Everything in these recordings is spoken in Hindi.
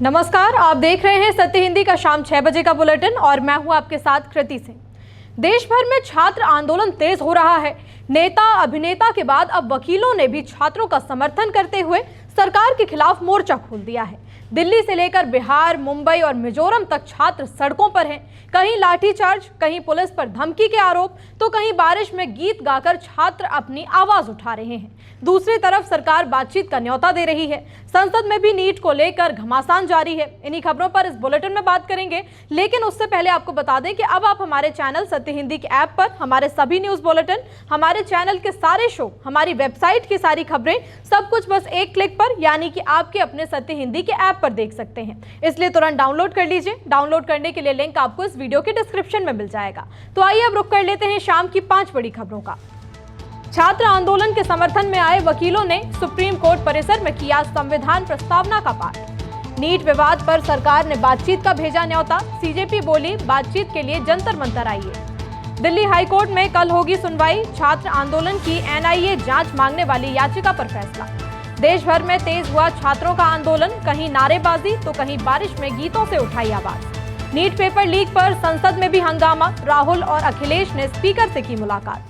नमस्कार, आप देख रहे हैं सत्य हिंदी का शाम 6 बजे का बुलेटिन और मैं हूं आपके साथ कृति सिंह। देश भर में छात्र आंदोलन तेज हो रहा है। नेता अभिनेता के बाद अब वकीलों ने भी छात्रों का समर्थन करते हुए सरकार के खिलाफ मोर्चा खोल दिया है। दिल्ली से लेकर बिहार, मुंबई और मिजोरम तक छात्र सड़कों पर हैं। कहीं लाठीचार्ज, कहीं पुलिस पर धमकी के आरोप, तो कहीं बारिश में गीत गाकर छात्र अपनी आवाज उठा रहे हैं। दूसरी तरफ सरकार बातचीत का न्योता दे रही है। संसद में भी नीट को लेकर घमासान जारी है। इन्हीं खबरों पर इस बुलेटिन में बात करेंगे, लेकिन उससे पहले आपको बता दें कि अब आप हमारे चैनल सत्य हिंदी के ऐप पर हमारे सभी न्यूज बुलेटिन, हमारे चैनल के सारे शो, हमारी वेबसाइट की सारी खबरें, सब कुछ बस एक क्लिक पर यानी कि आपके अपने सत्य हिंदी के ऐप पर देख सकते हैं। इसलिए तुरंत डाउनलोड कर लीजिए। डाउनलोड करने के लिए लिंक आपको इस वीडियो के डिस्क्रिप्शन में मिल जाएगा। तो आइए अब रुक कर लेते हैं शाम की 5 बड़ी खबरों का। छात्र आंदोलन के समर्थन में आए वकीलों ने सुप्रीम कोर्ट परिसर में किया संविधान प्रस्तावना का पाठ। नीट विवाद पर सरकार ने बातचीत का भेजा न्योता। सीजेपी बोली, बातचीत के लिए जंतर मंतर आइए। दिल्ली हाईकोर्ट में कल होगी सुनवाई। छात्र आंदोलन की एनआईए जांच मांगने वाली याचिका पर फैसला। देश भर में तेज हुआ छात्रों का आंदोलन, कहीं नारेबाजी तो कहीं बारिश में गीतों से उठाई आवाज। नीट पेपर लीक पर संसद में भी हंगामा। राहुल और अखिलेश ने स्पीकर से की मुलाकात।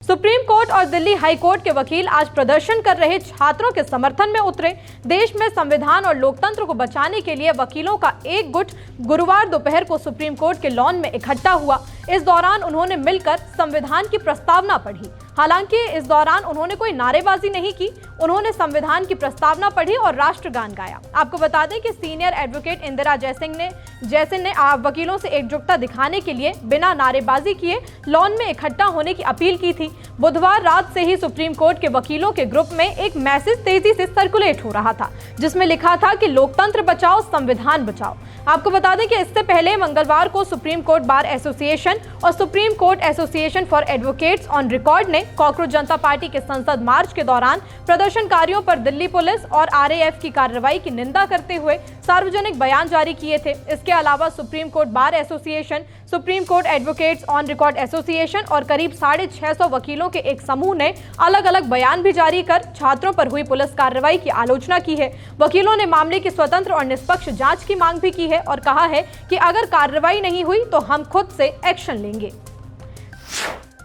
सुप्रीम कोर्ट और दिल्ली हाई कोर्ट के वकील आज प्रदर्शन कर रहे छात्रों के समर्थन में उतरे। देश में संविधान और लोकतंत्र को बचाने के लिए वकीलों का एक गुट गुरुवार दोपहर को सुप्रीम कोर्ट के लॉन में इकट्ठा हुआ। इस दौरान उन्होंने मिलकर संविधान की प्रस्तावना पढ़ी। हालांकि इस दौरान उन्होंने कोई नारेबाजी नहीं की। उन्होंने संविधान की प्रस्तावना पढ़ी और राष्ट्रगान गाया। आपको बता दें कि सीनियर एडवोकेट इंदिरा जयसिंह ने वकीलों से एकजुटता दिखाने के लिए बिना नारेबाजी किए लॉन में इकट्ठा होने की अपील की थी। बुधवार रात से ही सुप्रीम कोर्ट के वकीलों के ग्रुप में एक मैसेज तेजी से सर्कुलेट हो रहा था, जिसमें लिखा था कि लोकतंत्र बचाओ, संविधान बचाओ। आपको बता दें कि इससे पहले मंगलवार को सुप्रीम कोर्ट बार एसोसिएशन और supreme court association for advocates on record ने कॉकरोच जनता पार्टी के संसद मार्च के दौरान प्रदर्शनकारियों पर दिल्ली पुलिस और आरएएफ की कार्रवाई की निंदा करते हुए सार्वजनिक बयान जारी किए थे। इसके अलावा supreme court bar association, supreme court advocates on record association और करीब 650 वकीलों के एक समूह ने अलग अलग बयान भी जारी कर छात्रों पर हुई पुलिस कार्रवाई की आलोचना की है। वकीलों ने मामले की स्वतंत्र और निष्पक्ष जांच की मांग भी की है और कहा है कि अगर कार्रवाई नहीं हुई तो हम खुद से एक्शन लेंगे।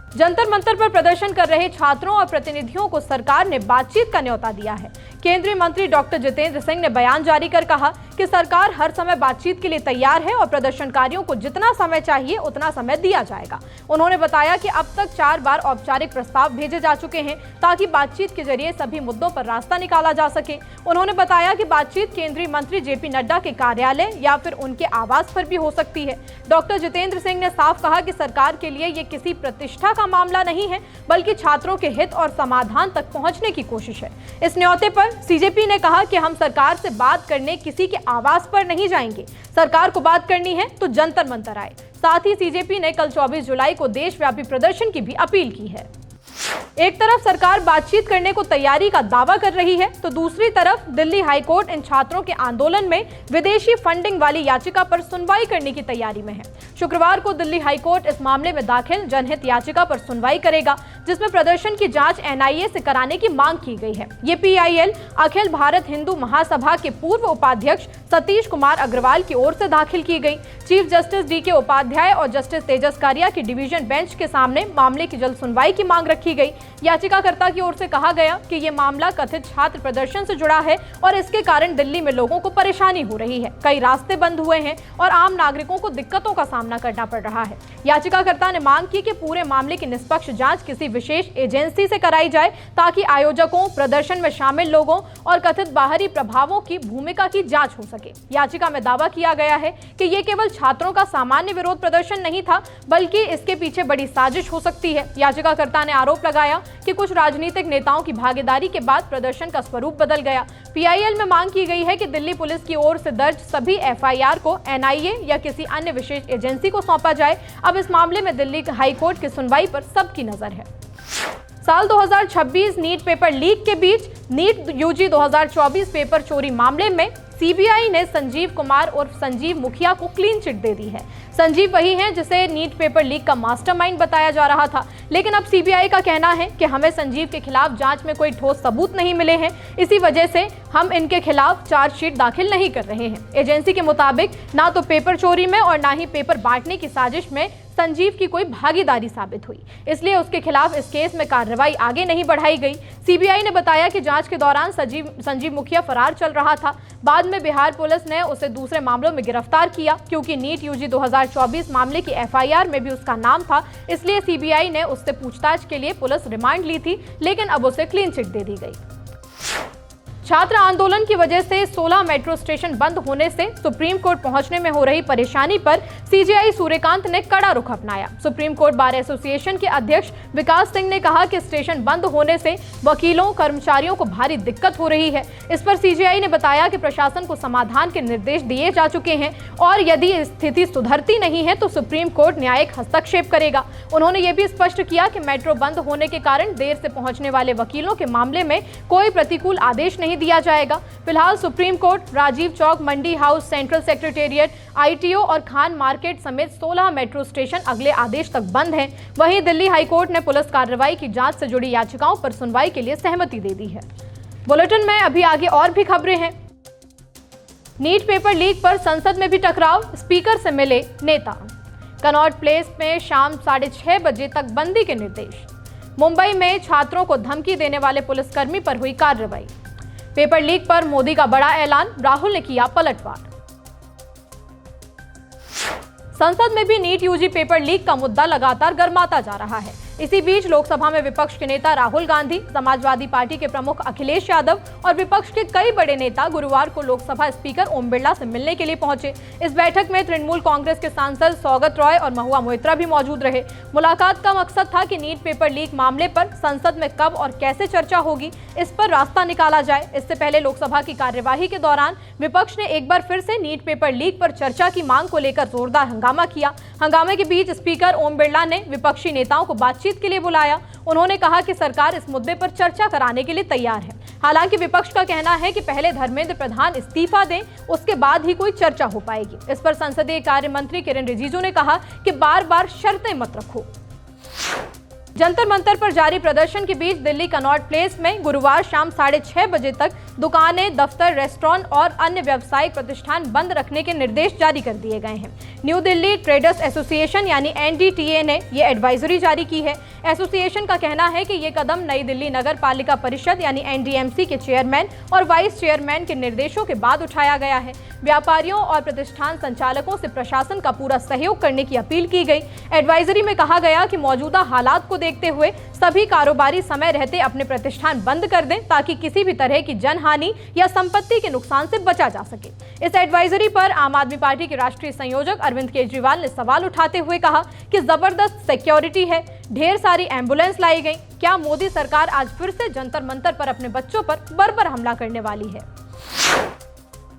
जंतर मंतर पर प्रदर्शन कर रहे छात्रों और प्रतिनिधियों को सरकार ने बातचीत का न्योता दिया है। केंद्रीय मंत्री डॉक्टर जितेंद्र सिंह ने बयान जारी कर कहा कि सरकार हर समय बातचीत के लिए तैयार है और प्रदर्शनकारियों को जितना समय चाहिए उतना समय दिया जाएगा। उन्होंने बताया कि अब तक 4 बार औपचारिक प्रस्ताव भेजे जा चुके हैं ताकि बातचीत के जरिए सभी मुद्दों पर रास्ता निकाला जा सके। उन्होंने बताया कि बातचीत केंद्रीय मंत्री जेपी नड्डा के कार्यालय या फिर उनके आवास पर भी हो सकती है। डॉक्टर जितेंद्र सिंह ने साफ कहा कि सरकार के लिए ये किसी प्रतिष्ठा का मामला नहीं है, बल्कि छात्रों के हित और समाधान तक पहुंचने की कोशिश है। इस न्योते पर सीजेपी ने कहा कि हम सरकार से बात करने किसी के आवास पर नहीं जाएंगे। सरकार को बात करनी है तो जंतर मंतर आए। साथ ही सीजेपी ने कल 24 जुलाई को देशव्यापी प्रदर्शन की भी अपील की है। एक तरफ सरकार बातचीत करने को तैयारी का दावा कर रही है, तो दूसरी तरफ दिल्ली हाईकोर्ट इन छात्रों के आंदोलन में विदेशी फंडिंग वाली याचिका पर सुनवाई करने की तैयारी में है। शुक्रवार को दिल्ली हाईकोर्ट इस मामले में दाखिल जनहित याचिका पर सुनवाई करेगा, जिसमें प्रदर्शन की जांच एनआईए से कराने की मांग की गई है। ये पीआईएल अखिल भारत हिंदू महासभा के पूर्व उपाध्यक्ष सतीश कुमार अग्रवाल की ओर से दाखिल की गई। चीफ जस्टिस डीके उपाध्याय और जस्टिस तेजस कारिया की डिवीजन बेंच के सामने मामले की जल्द सुनवाई की मांग रखी गई। याचिकाकर्ता की ओर से कहा गया कि ये मामला कथित छात्र प्रदर्शन से जुड़ा है और इसके कारण दिल्ली में लोगों को परेशानी हो रही है। कई रास्ते बंद हुए हैं और आम नागरिकों को दिक्कतों का सामना करना पड़ रहा है। याचिकाकर्ता ने मांग की कि पूरे मामले की निष्पक्ष जांच किसी विशेष एजेंसी से कराई जाए ताकि आयोजकों, प्रदर्शन में शामिल लोगों और कथित बाहरी प्रभावों की भूमिका की जांच हो सके। याचिका में दावा किया गया है कि ये केवल छात्रों का सामान्य विरोध प्रदर्शन नहीं था, बल्कि इसके पीछे बड़ी साजिश हो सकती है। याचिकाकर्ता ने आरोप लगाया कि कुछ राजनीतिक नेताओं की भागीदारी के बाद प्रदर्शन का स्वरूप बदल गया। पीआईएल में मांग की गई है कि दिल्ली पुलिस की ओर से दर्ज सभी एफआईआर को एनआईए या किसी अन्य विशेष एजेंसी को सौंपा जाए। अब इस मामले में दिल्ली हाईकोर्ट की सुनवाई पर सबकी नजर है। साल 2026 नीट पेपर लीक के बीच नीट यूजी 2024 पेपर चोरी मामले में सीबीआई ने संजीव कुमार और संजीव मुखिया को क्लीन चिट दे दी है। संजीव वही हैं जिसे नीट पेपर लीक का मास्टरमाइंड बताया जा रहा था, लेकिन अब सीबीआई का कहना है कि हमें संजीव के खिलाफ जांच में कोई ठोस सबूत नहीं मिले हैं, इसी वजह से हम इनके खिलाफ चार्जशीट दाखिल नहीं कर रहे हैं। एजेंसी के मुताबिक ना तो पेपर चोरी में और ना ही पेपर बांटने की साजिश में संजीव की कोई भागीदारी साबित हुई, इसलिए उसके खिलाफ इस केस में कार्रवाई आगे नहीं बढ़ाई गई। सीबीआई ने बताया कि जांच के दौरान संजीव मुखिया फरार चल रहा था। बाद में बिहार पुलिस ने उसे दूसरे मामलों में गिरफ्तार किया, क्योंकि नीट यूजी 2024 मामले की एफआईआर में भी उसका नाम था, इसलिए सीबीआई ने उससे पूछताछ के लिए पुलिस रिमांड ली थी, लेकिन अब उसे क्लीन चिट दे दी गई। छात्र आंदोलन की वजह से 16 मेट्रो स्टेशन बंद होने से सुप्रीम कोर्ट पहुंचने में हो रही परेशानी पर सीजेआई सूर्यकांत ने कड़ा रुख अपनाया। सुप्रीम कोर्ट बार एसोसिएशन के अध्यक्ष विकास सिंह ने कहा कि स्टेशन बंद होने से वकीलों कर्मचारियों को भारी दिक्कत हो रही है। इस पर सीजेआई ने बताया कि प्रशासन को समाधान के निर्देश दिए जा चुके हैं और यदि स्थिति सुधरती नहीं है तो सुप्रीम कोर्ट न्यायिक हस्तक्षेप करेगा। उन्होंने ये भी स्पष्ट किया कि मेट्रो बंद होने के कारण देर से पहुंचने वाले वकीलों के मामले में कोई प्रतिकूल आदेश नहीं दिया जाएगा। फिलहाल सुप्रीम कोर्ट, राजीव चौक, मंडी हाउस, सेंट्रल सेक्रेटेरिएट, आईटीओ और खान मार्केट समेत 16 मेट्रो स्टेशन अगले आदेश तक बंद हैं। वहीं दिल्ली हाईकोर्ट ने पुलिस कार्रवाई की जांच से जुड़ी याचिकाओं पर सुनवाई के लिए सहमति दे दी है। बुलेटिन में अभी आगे और भी खबरें हैं। नीट पेपर लीक पर संसद में भी टकराव, स्पीकर से मिले नेता। कनॉट प्लेस में शाम 6:30 बजे तक बंदी के निर्देश। मुंबई में छात्रों को धमकी देने वाले पुलिसकर्मी पर हुई कार्रवाई। पेपर लीक पर मोदी का बड़ा ऐलान, राहुल ने किया पलटवार। संसद में भी नीट यूजी पेपर लीक का मुद्दा लगातार गर्माता जा रहा है। इसी बीच लोकसभा में विपक्ष के नेता राहुल गांधी, समाजवादी पार्टी के प्रमुख अखिलेश यादव और विपक्ष के कई बड़े नेता गुरुवार को लोकसभा स्पीकर ओम बिरला से मिलने के लिए पहुंचे। इस बैठक में तृणमूल कांग्रेस के सांसद सौगत रॉय और महुआ मोइत्रा भी मौजूद रहे। मुलाकात का मकसद था कि नीट पेपर लीक मामले पर संसद में कब और कैसे चर्चा होगी, इस पर रास्ता निकाला जाए। इससे पहले लोकसभा की कार्यवाही के दौरान विपक्ष ने एक बार फिर से नीट पेपर लीक पर चर्चा की मांग को लेकर जोरदार हंगामा किया। हंगामे के बीच स्पीकर ओम बिरला ने विपक्षी नेताओं को बातचीत के लिए बुलाया। उन्होंने कहा कि सरकार इस मुद्दे पर चर्चा कराने के लिए तैयार है। हालांकि विपक्ष का कहना है कि पहले धर्मेंद्र प्रधान इस्तीफा दें, उसके बाद ही कोई चर्चा हो पाएगी। इस पर संसदीय कार्य मंत्री किरेन रिजिजू ने कहा कि बार बार शर्तें मत रखो। जंतर मंतर पर जारी प्रदर्शन के बीच दिल्ली कनॉट प्लेस में गुरुवार शाम 6:30 बजे तक दुकानें, दफ्तर, रेस्टोरेंट और अन्य व्यावसायिक प्रतिष्ठान बंद रखने के निर्देश जारी कर दिए गए हैं। न्यू दिल्ली ट्रेडर्स एसोसिएशन यानी एनडीटीए ने ये एडवाइजरी जारी की है। एसोसिएशन का कहना है कि ये कदम नई दिल्ली नगर पालिका परिषद यानी एनडीएमसी के चेयरमैन और वाइस चेयरमैन के निर्देशों के बाद उठाया गया है। व्यापारियों और प्रतिष्ठान संचालकों से प्रशासन का पूरा सहयोग करने की अपील की गई। एडवाइजरी में कहा गया कि मौजूदा हालात को देखते हुए सभी कारोबारी समय रहते अपने प्रतिष्ठान बंद कर दें, ताकि किसी भी तरह की जनहानि या संपत्ति के नुकसान से बचा जा सके। इस एडवाइजरी पर आम आदमी पार्टी के राष्ट्रीय संयोजक अरविंद केजरीवाल ने सवाल उठाते हुए कहा कि जबरदस्त सिक्योरिटी है, ढेर सारी एम्बुलेंस लाई गई, क्या मोदी सरकार आज फिर से जंतर मंतर पर अपने बच्चों पर बर्बर हमला करने वाली है?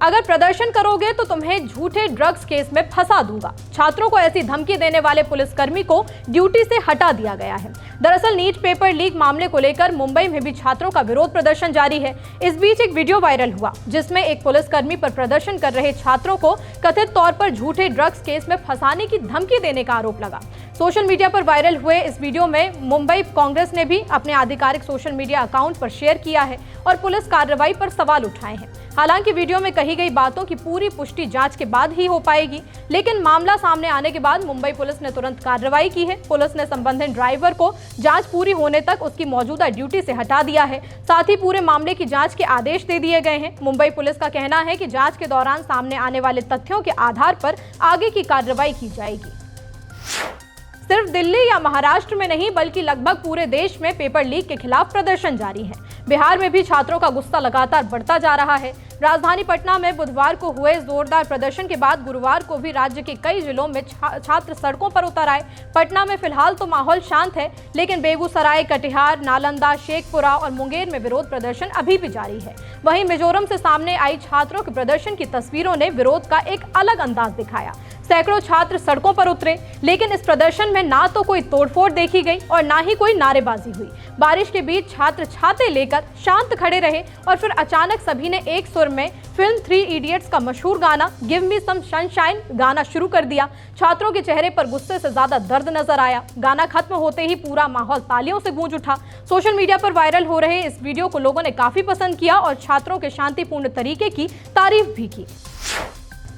अगर प्रदर्शन करोगे तो तुम्हें झूठे ड्रग्स केस में फंसा दूंगा। छात्रों को ऐसी धमकी देने वाले पुलिसकर्मी को ड्यूटी से हटा दिया गया है। दरअसल नीट पेपर लीक मामले को लेकर मुंबई में भी छात्रों का विरोध प्रदर्शन जारी है। इस बीच एक वीडियो वायरल हुआ जिसमें एक पुलिसकर्मी पर प्रदर्शन कर रहे छात्रों को कथित तौर पर झूठे ड्रग्स केस में फंसाने की धमकी देने का आरोप लगा। सोशल मीडिया पर वायरल हुए इस वीडियो में मुंबई कांग्रेस ने भी अपने आधिकारिक सोशल मीडिया अकाउंट पर शेयर किया है और पुलिस कार्रवाई पर सवाल उठाए हैं। हालांकि वीडियो में कही गई बातों की पूरी पुष्टि जांच के बाद ही हो पाएगी, लेकिन मामला सामने आने के बाद मुंबई पुलिस ने तुरंत कार्रवाई की है। पुलिस ने संबंधित ड्राइवर को जांच पूरी होने तक उसकी मौजूदा ड्यूटी से हटा दिया है। साथ ही पूरे मामले की जांच के आदेश दे दिए गए हैं। मुंबई पुलिस का कहना है कि जांच के दौरान सामने आने वाले तथ्यों के आधार पर आगे की कार्रवाई की जाएगी। सिर्फ दिल्ली या महाराष्ट्र में नहीं बल्कि लगभग पूरे देश में पेपर लीक के खिलाफ प्रदर्शन जारी है। बिहार में भी छात्रों का गुस्सा लगातार बढ़ता जा रहा है। राजधानी पटना में बुधवार को हुए जोरदार प्रदर्शन के बाद गुरुवार को भी राज्य के कई जिलों में छात्र सड़कों पर उतर आए। पटना में फिलहाल तो माहौल शांत है, लेकिन बेगूसराय, कटिहार, नालंदा, शेखपुरा और मुंगेर में विरोध प्रदर्शन अभी भी जारी है। वहीं मिजोरम से सामने आई छात्रों के प्रदर्शन की तस्वीरों ने विरोध का एक अलग अंदाज दिखाया। सैकड़ों छात्र सड़कों पर उतरे, लेकिन इस प्रदर्शन में ना तो कोई तोड़फोड़ देखी गई और ना ही कोई नारेबाजी हुई। बारिश के बीच छात्र छाते लेकर शांत खड़े रहे और फिर अचानक सभी ने एक सुर में फिल्म 3 इडियट्स का मशहूर गाना गिव मी सम सनशाइन गाना शुरू कर दिया। छात्रों के चेहरे पर गुस्से से ज्यादा दर्द नजर आया। गाना खत्म होते ही पूरा माहौल तालियों से गूंज उठा। सोशल मीडिया पर वायरल हो रहे इस वीडियो को लोगों ने काफी पसंद किया और छात्रों के शांतिपूर्ण तरीके की तारीफ भी की।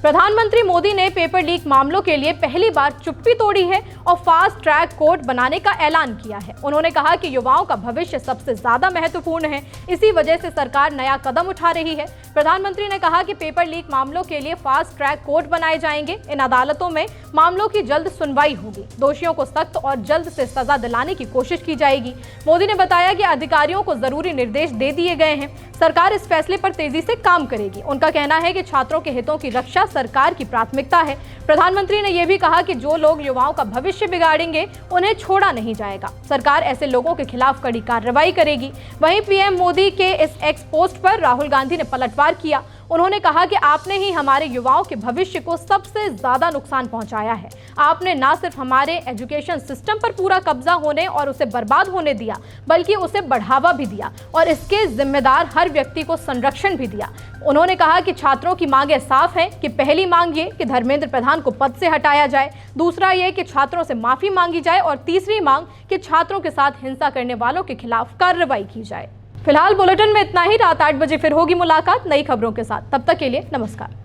प्रधानमंत्री मोदी ने पेपर लीक मामलों के लिए पहली बार चुप्पी तोड़ी है और फास्ट ट्रैक कोर्ट बनाने का ऐलान किया है। उन्होंने कहा कि युवाओं का भविष्य सबसे ज्यादा महत्वपूर्ण है, इसी वजह से सरकार नया कदम उठा रही है। प्रधानमंत्री ने कहा कि पेपर लीक मामलों के लिए फास्ट ट्रैक कोर्ट बनाए जाएंगे। इन अदालतों में मामलों की जल्द सुनवाई होगी। दोषियों को सख्त और जल्द से सजा दिलाने की कोशिश की जाएगी। मोदी ने बताया कि अधिकारियों को जरूरी निर्देश दे दिए गए हैं। सरकार इस फैसले पर तेजी से काम करेगी। उनका कहना है कि छात्रों के हितों की रक्षा सरकार की प्राथमिकता है। प्रधानमंत्री ने यह भी कहा कि जो लोग युवाओं का भविष्य बिगाड़ेंगे उन्हें छोड़ा नहीं जाएगा। सरकार ऐसे लोगों के खिलाफ कड़ी कार्रवाई करेगी। वहीं पीएम मोदी के इस एक्स पोस्ट पर राहुल गांधी ने पलटवार किया। उन्होंने कहा कि आपने ही हमारे युवाओं के भविष्य को सबसे ज्यादा नुकसान पहुंचाया है। आपने न सिर्फ हमारे एजुकेशन सिस्टम पर पूरा कब्जा होने और उसे बर्बाद होने दिया, बल्कि उसे बढ़ावा भी दिया और इसके जिम्मेदार हर व्यक्ति को संरक्षण भी दिया। उन्होंने कहा कि छात्रों की मांगें साफ हैं कि पहली मांग ये कि धर्मेंद्र प्रधान को पद से हटाया जाए, दूसरा ये कि छात्रों से माफी मांगी जाए और तीसरी मांग कि छात्रों के साथ हिंसा करने वालों के खिलाफ कार्रवाई की जाए। फिलहाल बुलेटिन में इतना ही। रात 8 बजे फिर होगी मुलाकात नई खबरों के साथ। तब तक के लिए नमस्कार।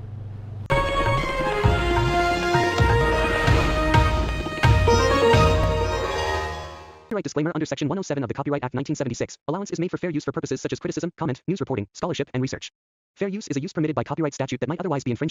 Copyright disclaimer under Section 107 of the Copyright Act 1976. Allowance is made for fair use for purposes such as criticism, comment, news reporting, scholarship, and research. Fair use is a use permitted by copyright statute that might otherwise be infringing